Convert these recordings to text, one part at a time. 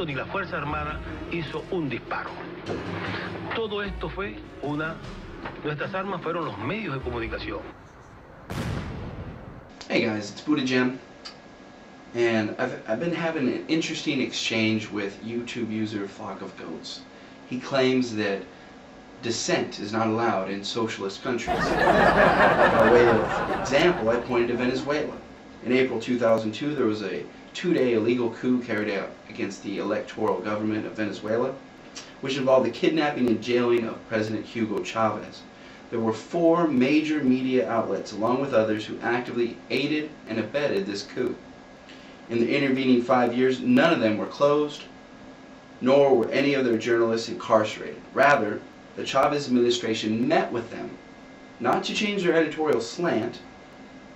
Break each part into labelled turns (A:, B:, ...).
A: ejército ni la Fuerza Armada hizo un disparo. Todo esto fue nuestras armas fueron los medios de comunicación.
B: Hey guys, it's Buddha Gem, and I've been having an interesting exchange with YouTube user Flockofgoat. He claims that dissent is not allowed in socialist countries. By way of example, I pointed to Venezuela. In April 2002, there was a two-day illegal coup carried out against the electoral government of Venezuela, which involved the kidnapping and jailing of President Hugo Chavez. There were 4 major media outlets, along with others, who actively aided and abetted this coup. In the intervening 5 years, none of them were closed, nor were any of their journalists incarcerated. Rather, the Chavez administration met with them, not to change their editorial slant,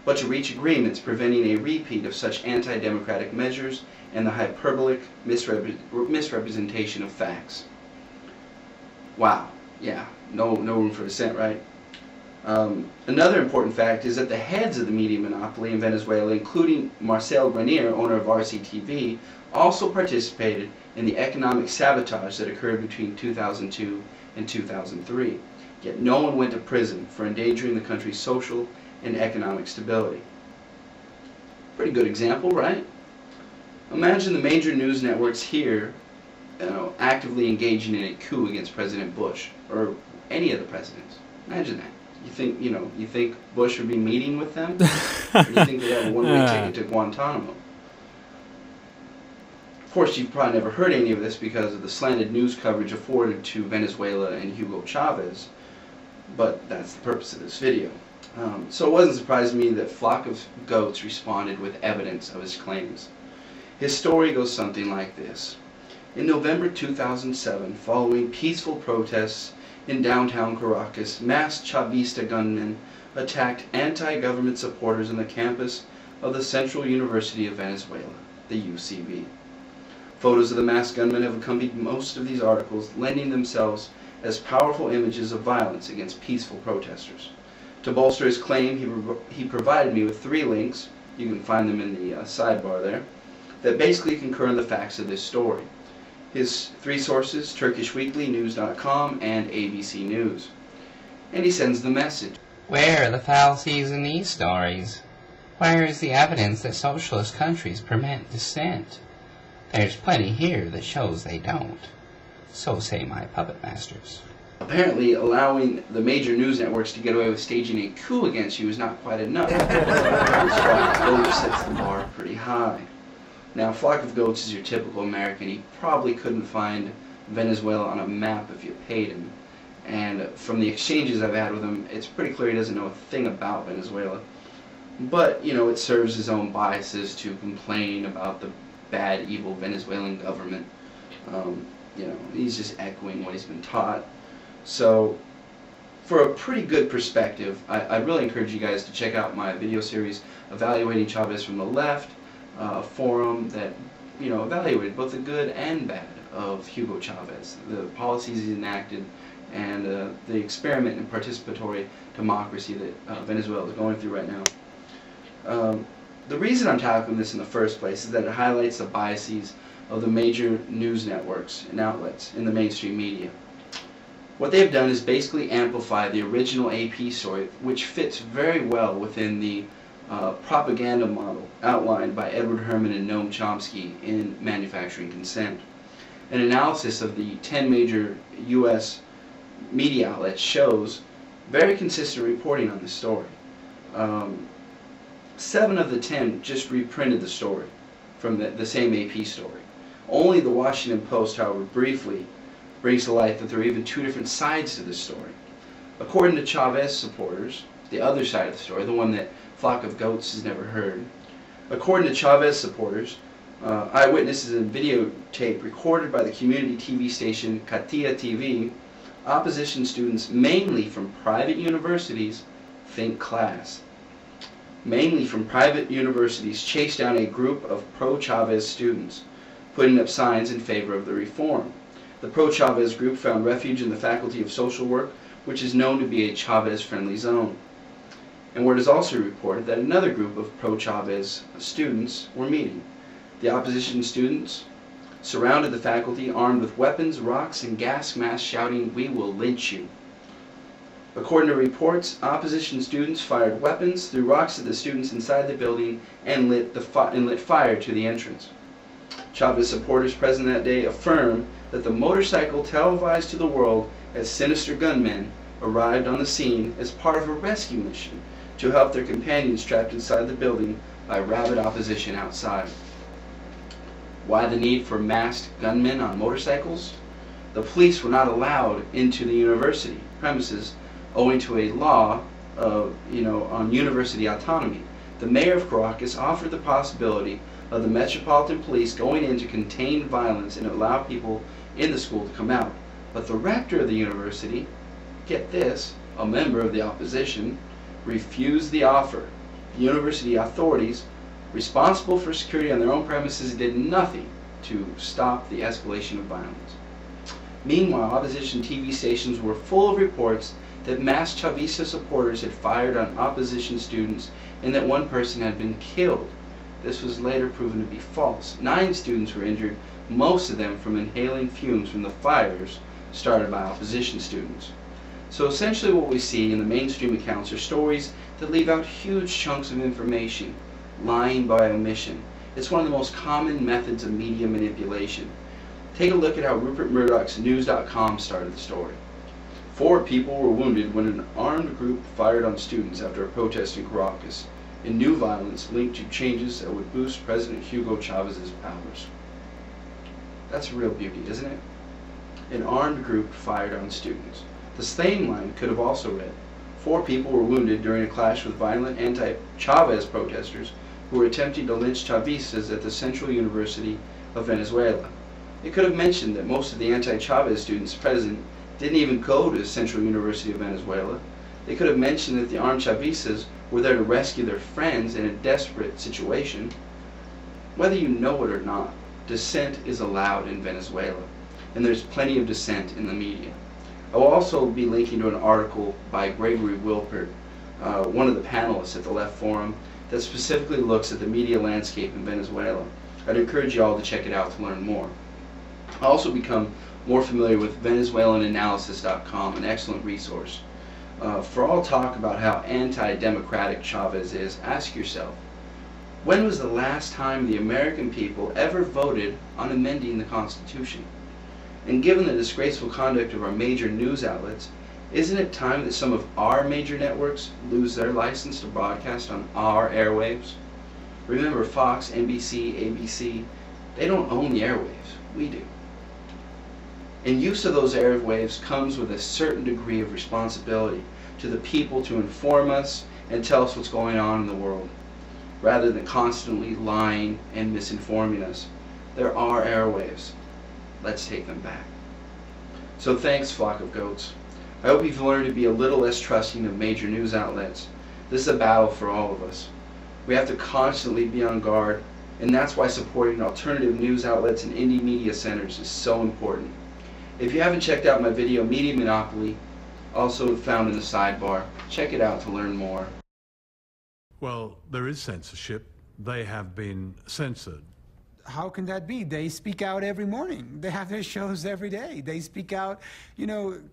B: but to reach agreements preventing a repeat of such anti-democratic measures and the hyperbolic misrepresentation of facts. Wow, yeah, no room for dissent, right? Another important fact is that the heads of the media monopoly in Venezuela, including Marcel Grenier, owner of RCTV, also participated in the economic sabotage that occurred between 2002 and 2003. Yet no one went to prison for endangering the country's social and economic stability. Pretty good example, right? Imagine the major news networks here actively engaging in a coup against President Bush or any of the presidents. Imagine that. You think Bush would be meeting with them? Or do you think they'd have a one-way ticket to Guantanamo? Of course, you've probably never heard any of this because of the slanted news coverage afforded to Venezuela and Hugo Chavez, but that's the purpose of this video. So it wasn't surprising to me that Flockofgoat responded with evidence of his claims. His story goes something like this. In November 2007, following peaceful protests in downtown Caracas, masked Chavista gunmen attacked anti-government supporters on the campus of the Central University of Venezuela, the UCV. Photos of the masked gunmen have accompanied most of these articles, lending themselves as powerful images of violence against peaceful protesters. To bolster his claim, he provided me with 3 links, you can find them in the sidebar there, that basically concur in the facts of this story. His 3 sources, Turkish Weekly, News.com, and ABC News. And he sends the message.
C: Where are the fallacies in these stories? Where is the evidence that socialist countries permit dissent? There's plenty here that shows they don't. So say my puppet masters.
B: Apparently, allowing the major news networks to get away with staging a coup against you is not quite enough. Flockofgoat sets the bar pretty high. Now, Flockofgoat is your typical American. He probably couldn't find Venezuela on a map if you paid him. And from the exchanges I've had with him, it's pretty clear he doesn't know a thing about Venezuela. But, it serves his own biases to complain about the bad, evil Venezuelan government. He's just echoing what he's been taught. So, for a pretty good perspective, I really encourage you guys to check out my video series, Evaluating Chavez from the Left, a forum that, evaluated both the good and bad of Hugo Chavez, the policies he enacted, and the experiment in participatory democracy that Venezuela is going through right now. The reason I'm tackling this in the first place is that it highlights the biases of the major news networks and outlets in the mainstream media. What they've done is basically amplify the original AP story, which fits very well within the propaganda model outlined by Edward Herman and Noam Chomsky in Manufacturing Consent. An analysis of the 10 major U.S. media outlets shows very consistent reporting on this story. 7 of the 10 just reprinted the story from the same AP story. Only the Washington Post, however, briefly brings to light that there are even 2 different sides to this story. According to Chavez supporters, the other side of the story, the one that Flockofgoat has never heard, according to Chavez supporters, eyewitnesses and videotape recorded by the community TV station Katia TV, opposition students, mainly from private universities, think class. Mainly from private universities, chased down a group of pro-Chavez students, putting up signs in favor of the reform. The pro-Chavez group found refuge in the Faculty of Social Work, which is known to be a Chavez-friendly zone. And where it is also reported that another group of pro-Chavez students were meeting. The opposition students surrounded the faculty armed with weapons, rocks, and gas masks, shouting, "We will lynch you." According to reports, opposition students fired weapons, threw rocks at the students inside the building, and lit fire to the entrance. Chavez supporters present that day affirmed that the motorcycle televised to the world as sinister gunmen arrived on the scene as part of a rescue mission to help their companions trapped inside the building by rabid opposition outside. Why the need for masked gunmen on motorcycles? The police were not allowed into the university premises owing to a law on university autonomy. The mayor of Caracas offered the possibility of the Metropolitan Police going in to contain violence and allow people in the school to come out. But the rector of the university, get this, a member of the opposition, refused the offer. The university authorities, responsible for security on their own premises, did nothing to stop the escalation of violence. Meanwhile, opposition TV stations were full of reports that mass Chavista supporters had fired on opposition students and that one person had been killed. This was later proven to be false. 9 students were injured, most of them from inhaling fumes from the fires started by opposition students. So essentially what we see in the mainstream accounts are stories that leave out huge chunks of information, lying by omission. It's one of the most common methods of media manipulation. Take a look at how Rupert Murdoch's News.com started the story. 4 people were wounded when an armed group fired on students after a protest in Caracas, in new violence linked to changes that would boost President Hugo Chavez's powers. That's a real beauty, isn't it? An armed group fired on students. The same line could have also read, 4 people were wounded during a clash with violent anti-Chavez protesters who were attempting to lynch Chavistas at the Central University of Venezuela. It could have mentioned that most of the anti-Chavez students present didn't even go to the Central University of Venezuela. They could have mentioned that the armed Chavistas were there to rescue their friends in a desperate situation. Whether you know it or not, dissent is allowed in Venezuela, and there's plenty of dissent in the media. I will also be linking to an article by Gregory Wilpert, one of the panelists at the Left Forum, that specifically looks at the media landscape in Venezuela. I'd encourage you all to check it out to learn more. I also become more familiar with VenezuelanAnalysis.com, an excellent resource. For all talk about how anti-democratic Chavez is, ask yourself, when was the last time the American people ever voted on amending the Constitution? And given the disgraceful conduct of our major news outlets, isn't it time that some of our major networks lose their license to broadcast on our airwaves? Remember, Fox, NBC, ABC, they don't own the airwaves. We do. And use of those airwaves comes with a certain degree of responsibility to the people to inform us and tell us what's going on in the world, rather than constantly lying and misinforming us. There are airwaves. Let's take them back. So thanks, flock of goats. I hope you've learned to be a little less trusting of major news outlets. This is a battle for all of us. We have to constantly be on guard, and that's why supporting alternative news outlets and indie media centers is so important. If you haven't checked out my video, Media Monopoly, also found in the sidebar, check it out to learn more.
D: Well, there is censorship. They have been censored.
E: How can that be? They speak out every morning. They have their shows every day. They speak out,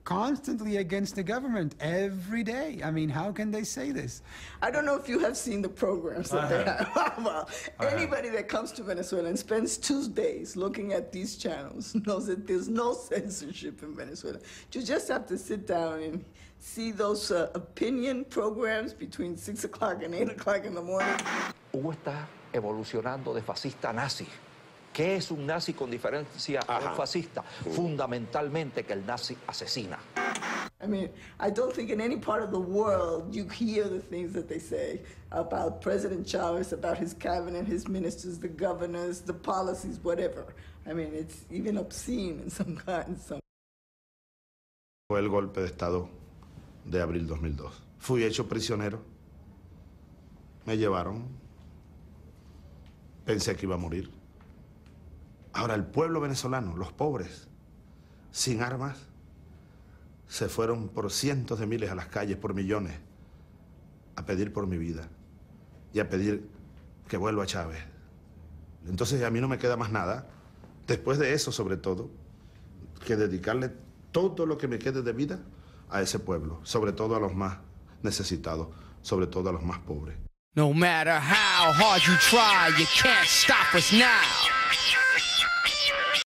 E: constantly against the government every day. I mean, how can they say this?
F: I don't know if you have seen the programs that they have. Well, anybody that comes to Venezuela and spends 2 days looking at these channels knows that there's no censorship in Venezuela. You just have to sit down and see those opinion programs between 6 o'clock and 8 o'clock in the morning.
G: Hugo está evolucionando de fascista a nazi. ¿Qué es un nazi con diferencia a un fascista? Fundamentalmente que el nazi asesina.
F: I mean, I don't think in any part of the world you hear the things that they say about President Chavez, about his cabinet, his ministers, the governors, the policies, whatever. I mean, it's even obscene in some kind.
H: Fue el golpe de Estado de abril 2002. Fui hecho prisionero. Me llevaron. Pensé que iba a morir. Ahora, el pueblo venezolano, los pobres, sin armas, se fueron por cientos de miles a las calles, por millones, a pedir por mi vida y a pedir que vuelva Chávez. Entonces, a mí no me queda más nada Después de eso, sobre todo, que dedicarle todo lo que me quede de vida a ese pueblo, sobre todo a los más necesitados, sobre todo a los más pobres.
I: No matter how hard you try, you can't stop us now.